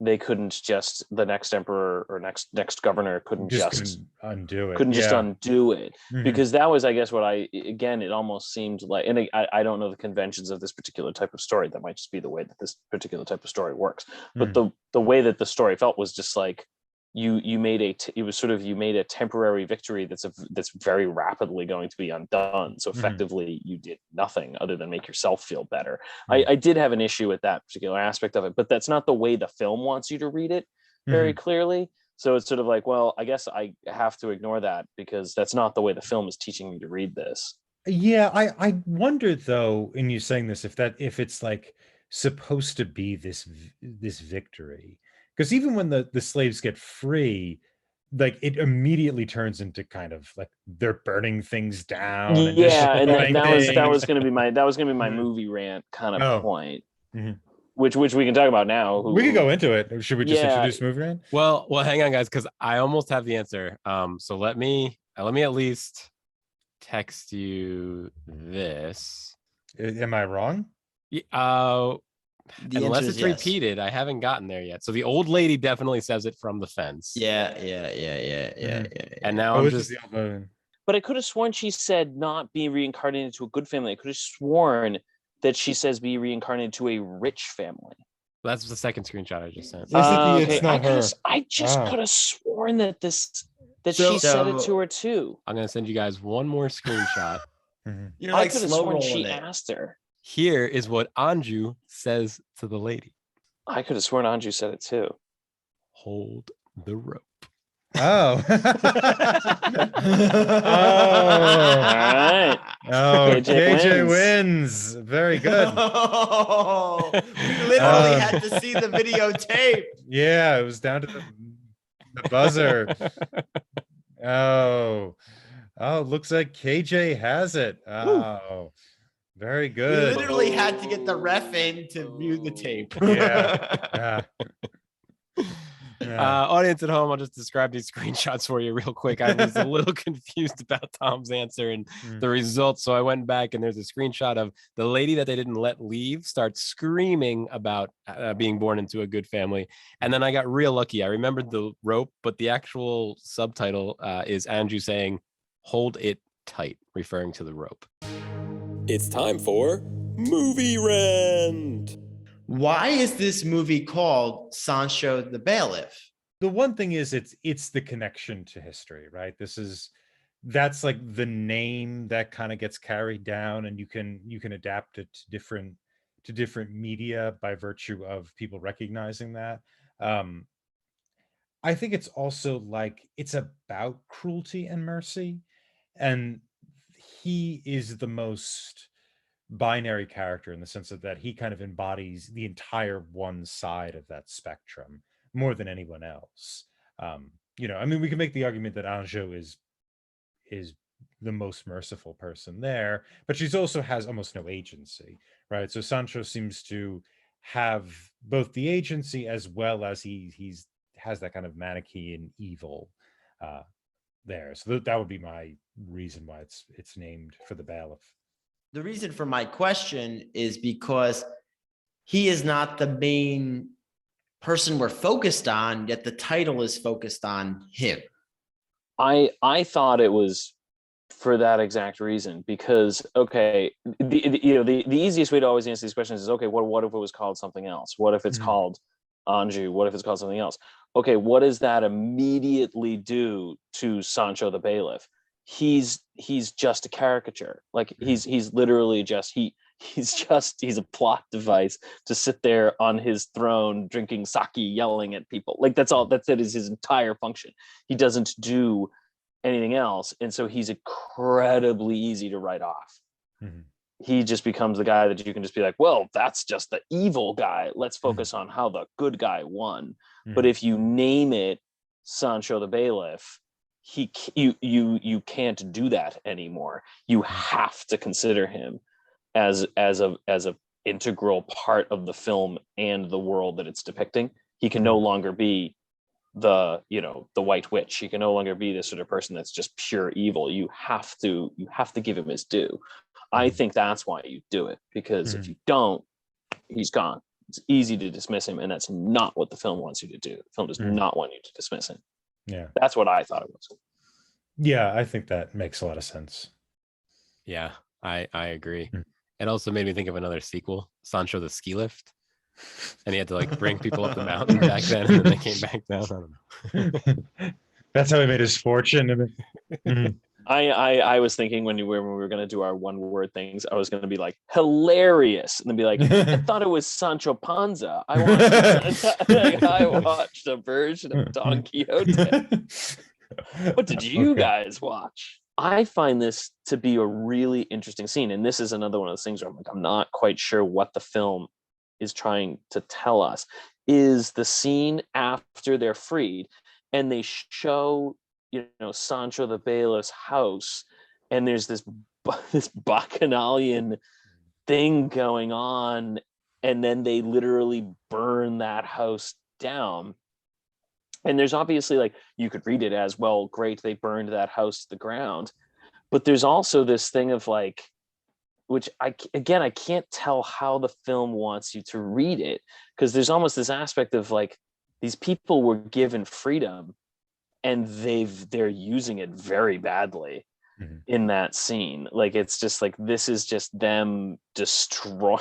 they couldn't just, the next emperor or next governor couldn't just undo it. Couldn't just undo it. Mhm. Because that was, I guess, what it almost seemed like, and I don't know the conventions of this particular type of story. That might just be the way that this particular type of story works. But the way that the story felt was just like you made a temporary victory that's very rapidly going to be undone. So effectively, you did nothing other than make yourself feel better. I did have an issue with that particular aspect of it, but that's not the way the film wants you to read it very clearly. So it's sort of like, well, I guess I have to ignore that because that's not the way the film is teaching me to read this. Yeah, I wonder though, in you saying this, if it's like supposed to be this victory, because even when the slaves get free, like it immediately turns into kind of like they're burning things down and and that was things. going to be my movie rant kind of point, Mhm. which we can talk about now. We can go into it. Should we just introduce movie rant? Well, hang on, guys, because I almost have the answer. So let me at least text you this. Am I wrong? Unless it's repeated, I haven't gotten there yet. So the old lady definitely says it from the fence. Yeah. And now I'm just. But I could have sworn she said not be reincarnated to a good family. I could have sworn that she says be reincarnated to a rich family. That's the second screenshot I just sent. It's not her. I just could have sworn that she said it to her too. I'm gonna send you guys one more screenshot. You're like I could have slow sworn rolling she it. asked her. Here is what Anju says to the lady. I could have sworn Anju said it too. Hold the rope. Oh. All right. KJ wins. Very good. We literally had to see the videotape. Yeah, it was down to the buzzer. Oh, looks like KJ has it. Oh, very good. We literally had to get the ref in to view the tape. Yeah. Audience at home, I'll just describe these screenshots for you real quick. I was a little confused about Tom's answer and the results, so I went back and there's a screenshot of the lady that they didn't let leave start screaming about being born into a good family, and then I got real lucky. I remembered the rope, but the actual subtitle is Andrew saying "Hold it tight," referring to the rope. It's time for Movie Rant. Why is this movie called Sancho the Bailiff? The one thing is it's the connection to history, right? That's like the name that kind of gets carried down, and you can adapt it to different media by virtue of people recognizing that. I think it's also like it's about cruelty and mercy, and he is the most binary character in the sense of that he kind of embodies the entire one side of that spectrum more than anyone else. I mean, we can make the argument that Anjo is the most merciful person there, but she's also has almost no agency, right? So Sancho seems to have both the agency as well as he has that kind of Manichaean evil there. So that would be my reason why it's named for the bailiff. The reason for my question is because he is not the main person we're focused on, yet the title is focused on him. I thought it was for that exact reason, because the easiest way to always answer these questions is, okay, what if it was called something else? What if it's called Anju? What if it's called something else? Okay, what does that immediately do to Sancho the Bailiff? He's just a caricature. Like he's literally just he's a plot device to sit there on his throne drinking sake, yelling at people. Like that's his entire function. He doesn't do anything else, and so he's incredibly easy to write off. He just becomes the guy that you can just be like, well, that's just the evil guy, let's focus on how the good guy won. But if you name it Sancho the Bailiff, you can't do that anymore. You have to consider him as a integral part of the film and the world that it's depicting. He can no longer be the white witch. He can no longer be this sort of person that's just pure evil. You have to give him his due. I think that's why you do it, because if you don't, he's gone. It's easy to dismiss him, and that's not what the film wants you to do. The film does not want you to dismiss him. Yeah, that's what I thought it was. Yeah, I think that makes a lot of sense. Yeah, I agree. It also made me think of another sequel, Sancho the Ski Lift. And he had to like bring people up the mountain back then, and then they came back down. I don't know. That's how he made his fortune. I was thinking when we were going to do our one word things, I was going to be like hilarious, and then be like, I thought it was Sancho Panza. I watched a version of Don Quixote. What did you guys watch? I find this to be a really interesting scene, and this is another one of those things where I'm like, I'm not quite sure what the film is trying to tell us. Is the scene after they're freed, and they show Sancho the Bailiff's house, and there's this bacchanalian thing going on, and then they literally burn that house down. And there's obviously, like, you could read it as, well, great, they burned that house to the ground. But there's also this thing of like, which I can't tell how the film wants you to read it, because there's almost this aspect of like, these people were given freedom and they're using it very badly in that scene. Like, it's just like, this is just them destroying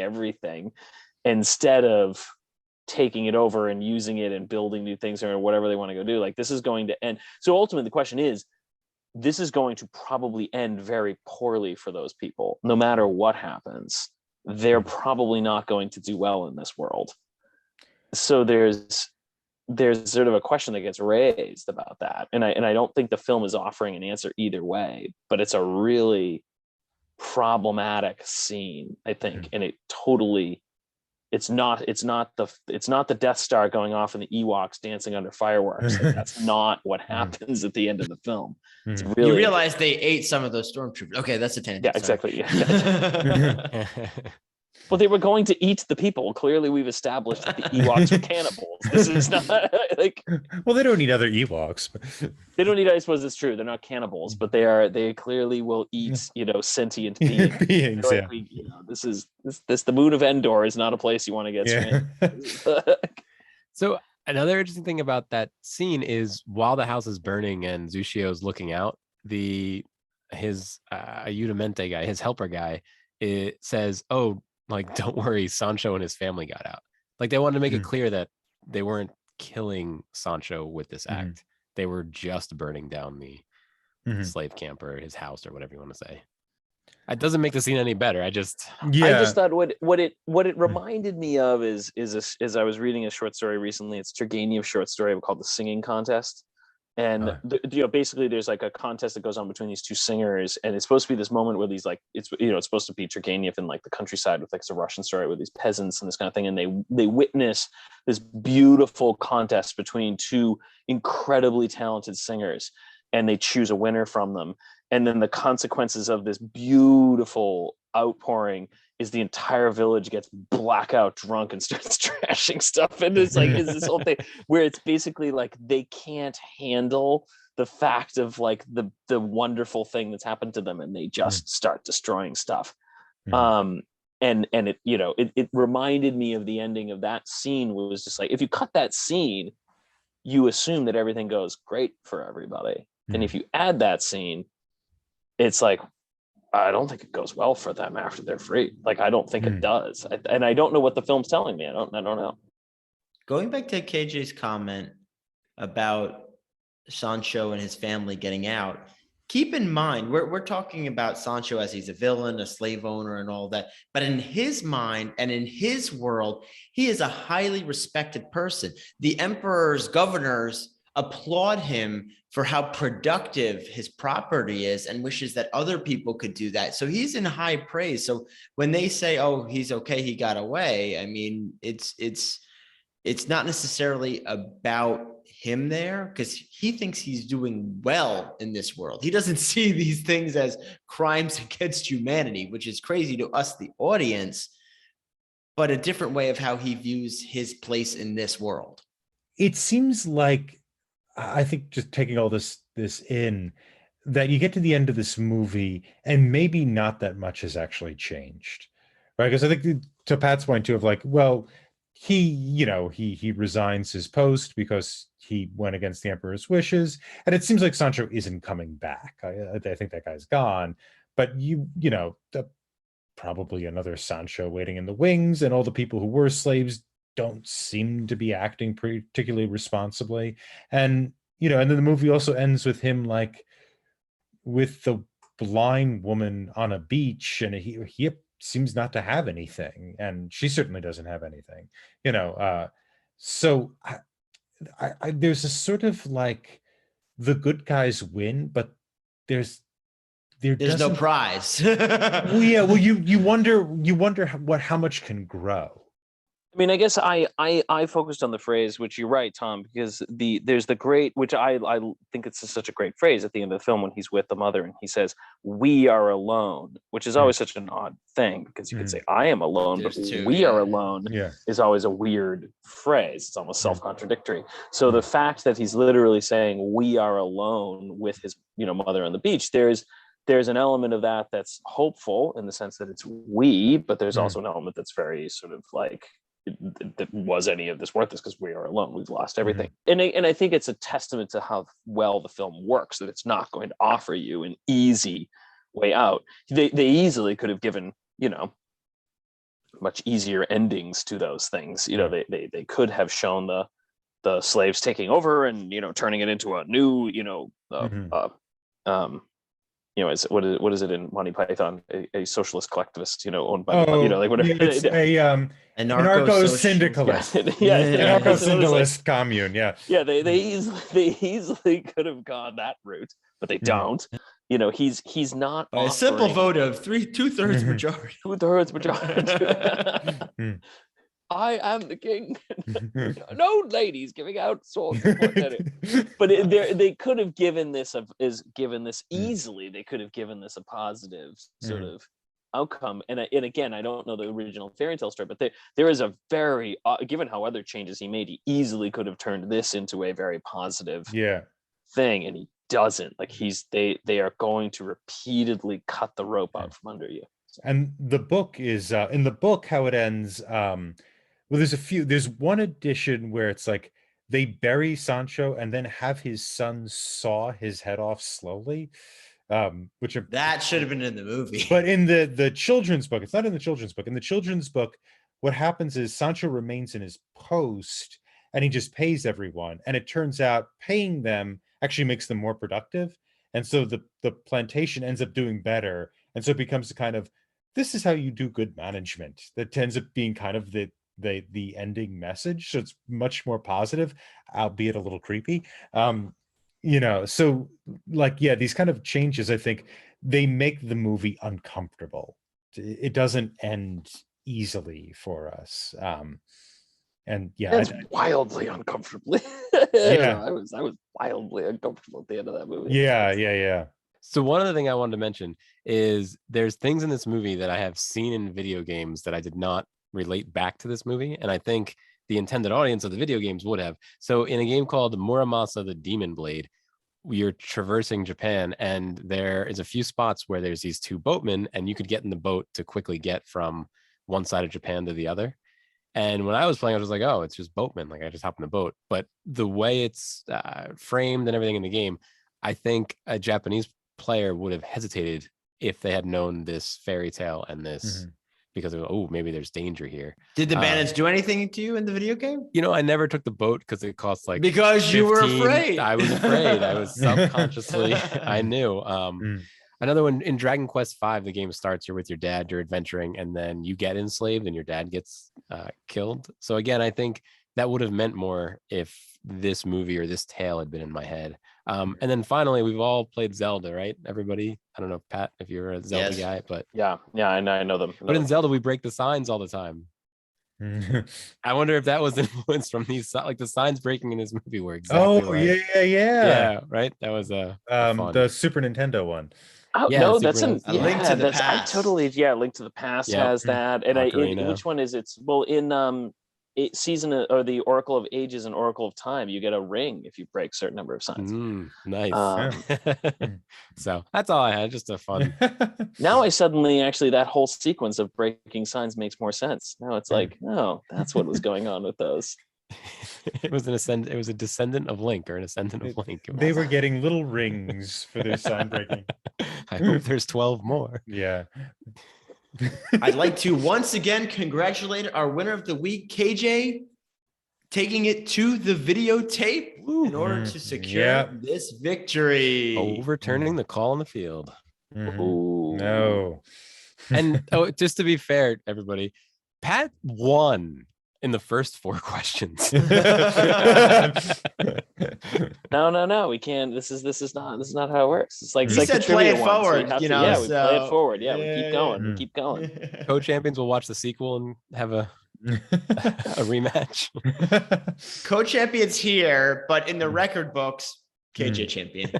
everything instead of taking it over and using it and building new things or whatever they want to go do. Like, this is going to end. So ultimately the question is, this is going to probably end very poorly for those people. No matter what happens, they're probably not going to do well in this world. So there's sort of a question that gets raised about that. And I don't think the film is offering an answer either way, but it's a really problematic scene, I think. And it totally, it's not the Death Star going off and the Ewoks dancing under fireworks. Like, that's not what happens at the end of the film. It's really, you realize they ate some of those stormtroopers. Okay, that's a tangent. Yeah, exactly. Yeah. Well, they were going to eat the people. Clearly, we've established that the Ewoks were cannibals. This is not like. Well, they don't need other Ewoks. They don't need. I suppose it's true. They're not cannibals, but they clearly will eat, sentient beings. Yeah. This the moon of Endor is not a place you want to get stranded. So another interesting thing about that scene is, while the house is burning and Zushio's looking out, his Ayudamente guy, his helper guy, it says, "Oh, like, don't worry, Sancho and his family got out." Like, they wanted to make it clear that they weren't killing Sancho with this act. They were just burning down the slave camp or his house or whatever you want to say. It doesn't make the scene any better. I just thought what it reminded me of is I was reading a short story recently. It's a Turgenev short story called The Singing Contest. And basically there's like a contest that goes on between these two singers, and it's supposed to be this moment where these, like, it's supposed to be Turgenev in like the countryside with, like, it's a Russian story with these peasants and this kind of thing, and they witness this beautiful contest between two incredibly talented singers, and they choose a winner from them. And then the consequences of this beautiful outpouring is the entire village gets blackout drunk and starts trashing stuff. And it's like, is this whole thing where it's basically like they can't handle the fact of like the wonderful thing that's happened to them, and they just start destroying stuff. And it reminded me of the ending of that scene, where it was just like, if you cut that scene, you assume that everything goes great for everybody. And if you add that scene, it's like, I don't think it goes well for them after they're free. Like, I don't think it does. And I don't know what the film's telling me. I don't know. Going back to KJ's comment about Sancho and his family getting out, keep in mind, we're talking about Sancho as he's a villain, a slave owner, and all that. But in his mind and in his world, he is a highly respected person. The emperor's governors applaud him for how productive his property is and wishes that other people could do that. So he's in high praise. So when they say, "Oh, he's okay, he got away," I mean, it's not necessarily about him there, because he thinks he's doing well in this world. He doesn't see these things as crimes against humanity, which is crazy to us, the audience, but a different way of how he views his place in this world. it seems like, I think, just taking all this in, that you get to the end of this movie and maybe not that much has actually changed, right? Because I think, to Pat's point too, of like, well, he resigns his post because he went against the emperor's wishes, and it seems like Sancho isn't coming back. I think that guy's gone, but probably another Sancho waiting in the wings, and all the people who were slaves don't seem to be acting particularly responsibly. And and then the movie also ends with him, like, with the blind woman on a beach, and he seems not to have anything, and she certainly doesn't have anything. So I there's a sort of like, the good guys win, but there's no prize. Well, yeah. Well, you wonder how much can grow. I mean, I guess I focused on the phrase, which you're right, Tom, because there's the great, which I think it's such a great phrase at the end of the film when he's with the mother and he says, "We are alone," which is always such an odd thing, because you could say "I am alone," but "we are alone" is always a weird phrase. It's almost self-contradictory. So the fact that he's literally saying "we are alone" with his mother on the beach, there's an element of that that's hopeful in the sense that it's we, but there's also an element that's very sort of like, was any of this worth this, because we are alone, we've lost everything. And I think it's a testament to how well the film works, that it's not going to offer you an easy way out. They easily could have given much easier endings to those things. They could have shown the slaves taking over and turning it into a new what is it in Monty Python? A socialist collectivist, owned by like whatever. It's an anarcho-syndicalist. Anarcho-syndicalist commune. Yeah. They easily could have gone that route, but they don't. He's not a simple vote of 2/3 majority. 2/3 majority. I am the king. No ladies giving out swords. But they could have given this easily. They could have given this a positive sort of outcome. And again, I don't know the original fairy tale story, but there is a very given how other changes he made, he easily could have turned this into a very positive thing, and he doesn't. Like, they are going to repeatedly cut the rope out from under you. So. And the book is in the book, how it ends. Well, there's one edition where it's like they bury Sancho and then have his son saw his head off slowly, that should have been in the movie. But in the children's book, it's not in the children's book. In the children's book, what happens is Sancho remains in his post and he just pays everyone. And it turns out paying them actually makes them more productive. And so the plantation ends up doing better. And so it becomes a kind of, this is how you do good management. That tends up being kind of the ending message. So it's much more positive, albeit a little creepy. So like, these kind of changes, I think they make the movie uncomfortable. It doesn't end easily for us. And it's wildly uncomfortably. I was wildly uncomfortable at the end of that movie. Yeah. So one other thing I wanted to mention is there's things in this movie that I have seen in video games that I did not relate back to this movie, and I think the intended audience of the video games would have. So in a game called Muramasa the Demon Blade, you're traversing Japan, and there is a few spots where there's these two boatmen, and you could get in the boat to quickly get from one side of Japan to the other. And when I was playing, I was like, oh, it's just boatmen. Like, I just hop in the boat. But the way it's framed and everything in the game, I think a Japanese player would have hesitated if they had known this fairy tale and this because maybe there's danger here. Did the bandits do anything to you in the video game? I never took the boat because it costs like because 15. You were afraid. I was afraid. I was subconsciously. I knew. Another one in Dragon Quest V, the game starts. You're with your dad. You're adventuring, and then you get enslaved, and your dad gets killed. So again, I think that would have meant more if this movie or this tale had been in my head. And then finally, we've all played Zelda, right? Everybody. I don't know, Pat, if you're a Zelda guy, but yeah, I know them. But in Zelda, we break the signs all the time. I wonder if that was influenced from these, like the signs breaking in this movie were exactly yeah, right. That was the Super Nintendo one. Oh no, that's a Link to the Past. I totally Link to the Past has that, and which one is it's in season or the Oracle of Ages and Oracle of Time, you get a ring if you break a certain number of signs. Nice. Um, So that's all I had. Just a fun. Now I suddenly actually that whole sequence of breaking signs makes more sense. Now it's like, oh, that's what was going on with those. It was it was a descendant of Link or an ascendant of Link. They were getting little rings for their sign breaking. I hope there's 12 more. Yeah. I'd like to once again congratulate our winner of the week, KJ, taking it to the videotape in order to secure this victory. Overturning the call on the field. No. And just to be fair, everybody, Pat won in the first 4 questions. No, we can't. This is not how it works. It's like he said play it forward, we play it forward. Yeah, we keep going. We keep going. Co-champions will watch the sequel and have a rematch. Co-champions here, but in the record books, KJ champion.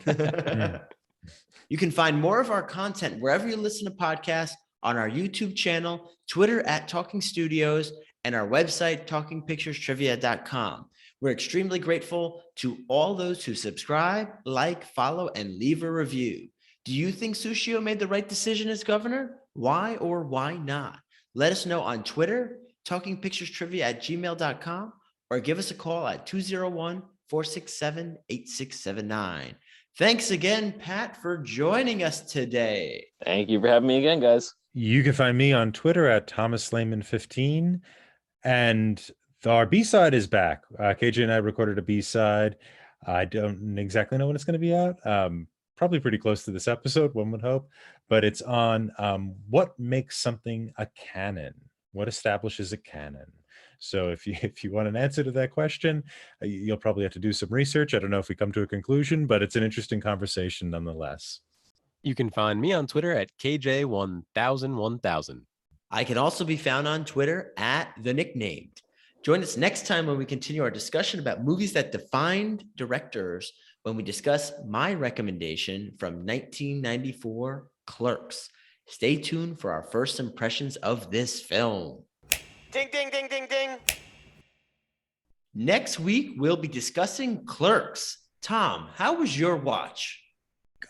You can find more of our content wherever you listen to podcasts, on our YouTube channel, Twitter @Talking Studios, and our website, talkingpicturestrivia.com. We're extremely grateful to all those who subscribe, like, follow, and leave a review. Do you think Sushio made the right decision as governor? Why or why not? Let us know on Twitter, talkingpicturestrivia@gmail.com, or give us a call at 201-467-8679. Thanks again, Pat, for joining us today. Thank you for having me again, guys. You can find me on Twitter @ThomasLehman15. And our B-side is back. KJ and I recorded a B-side. I don't exactly know when it's going to be out. Probably pretty close to this episode, one would hope. But it's on what makes something a canon? What establishes a canon? So if you want an answer to that question, you'll probably have to do some research. I don't know if we come to a conclusion, but it's an interesting conversation nonetheless. You can find me on Twitter @KJ10001000. I can also be found on Twitter @TheNicknamed. Join us next time when we continue our discussion about movies that defined directors when we discuss my recommendation from 1994, Clerks. Stay tuned for our first impressions of this film. Ding, ding, ding, ding, ding. Next week, we'll be discussing Clerks. Tom, how was your watch?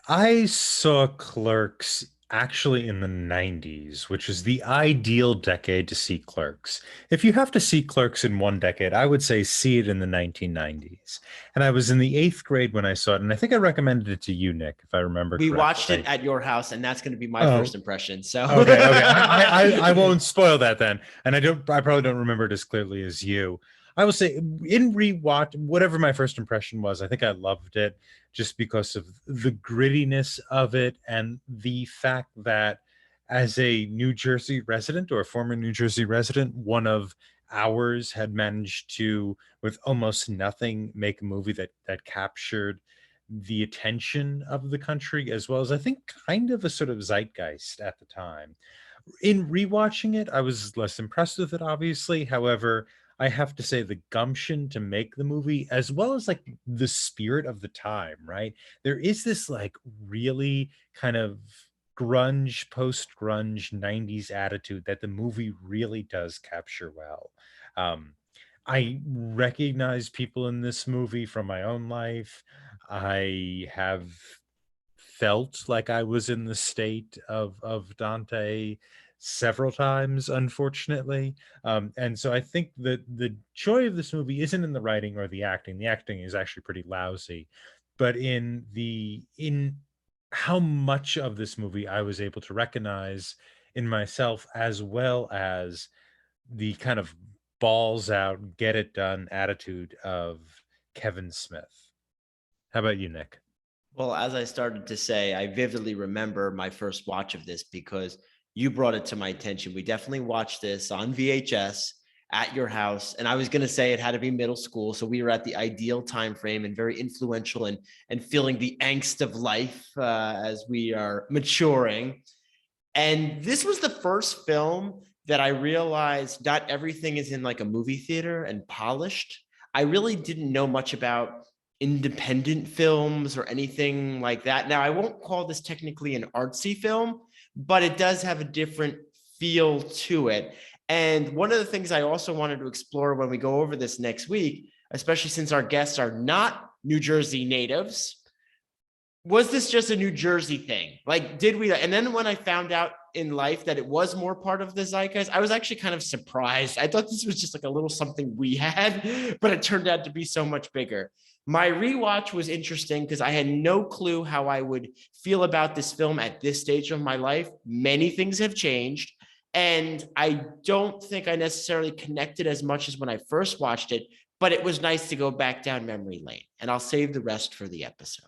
I saw Clerks actually in the 90s, which is the ideal decade to see Clerks. If you have to see Clerks in one decade, I would say see it in the 1990s. And I was in the 8th grade when I saw it, and I think I recommended it to you, Nick, if I remember correctly. We watched it at your house, and that's going to be my first impression. So okay. I won't spoil that then. And I probably don't remember it as clearly as you. I will say in rewatch, whatever my first impression was, I think I loved it just because of the grittiness of it and the fact that as a New Jersey resident or a former New Jersey resident, one of ours had managed to, with almost nothing, make a movie that captured the attention of the country, as well as I think kind of a sort of zeitgeist at the time. In rewatching it, I was less impressed with it, obviously. However, I have to say the gumption to make the movie, as well as like the spirit of the time, right? There is this like really kind of grunge, post-grunge 90s attitude that the movie really does capture well. I recognize people in this movie from my own life. I have felt like I was in the state of Dante several times, unfortunately. And so I think that the joy of this movie isn't in the writing or the acting. The acting is actually pretty lousy, but in how much of this movie I was able to recognize in myself, as well as the kind of balls out, get it done attitude of Kevin Smith. How about you, Nick? Well, as I started to say, I vividly remember my first watch of this because you brought it to my attention. We definitely watched this on VHS at your house. And I was going to say it had to be middle school. So we were at the ideal time frame and very influential and feeling the angst of life as we are maturing. And this was the first film that I realized not everything is in like a movie theater and polished. I really didn't know much about independent films or anything like that. Now, I won't call this technically an artsy film, but it does have a different feel to it. And one of the things I also wanted to explore when we go over this next week, especially since our guests are not New Jersey natives, was this just a New Jersey thing? Like, did we? And then when I found out in life that it was more part of the zeitgeist, I was actually kind of surprised. I thought this was just like a little something we had, but it turned out to be so much bigger. My rewatch was interesting because I had no clue how I would feel about this film at this stage of my life. Many things have changed, and I don't think I necessarily connected as much as when I first watched it, but it was nice to go back down memory lane, and I'll save the rest for the episode.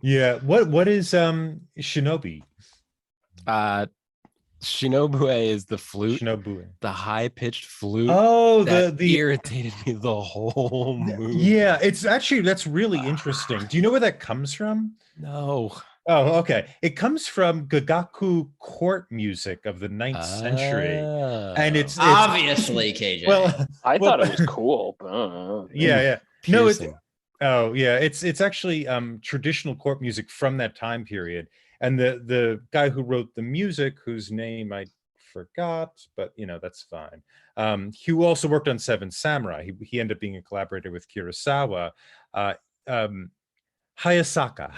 Yeah. What is Shinobi? Shinobue is the flute, Shinobu. the high-pitched flute. Oh, that the irritated me the whole movie. yeah, it's actually, that's really interesting. Do you know where that comes from? No. Oh, okay. It comes from Gagaku court music of the 9th century. And it's Obviously, KJ. well, I well, thought it was cool. yeah. No, it's Piercing. it's actually traditional court music from that time period. And the guy who wrote the music, whose name I forgot, but that's fine. He also worked on Seven Samurai. He ended up being a collaborator with Kurosawa. Hayasaka.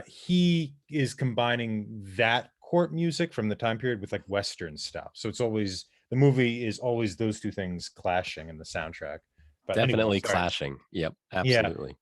He is combining that court music from the time period with like Western stuff. So it's always, the movie is always those two things clashing in the soundtrack. But Definitely anyway, sorry. clashing. Yep, absolutely.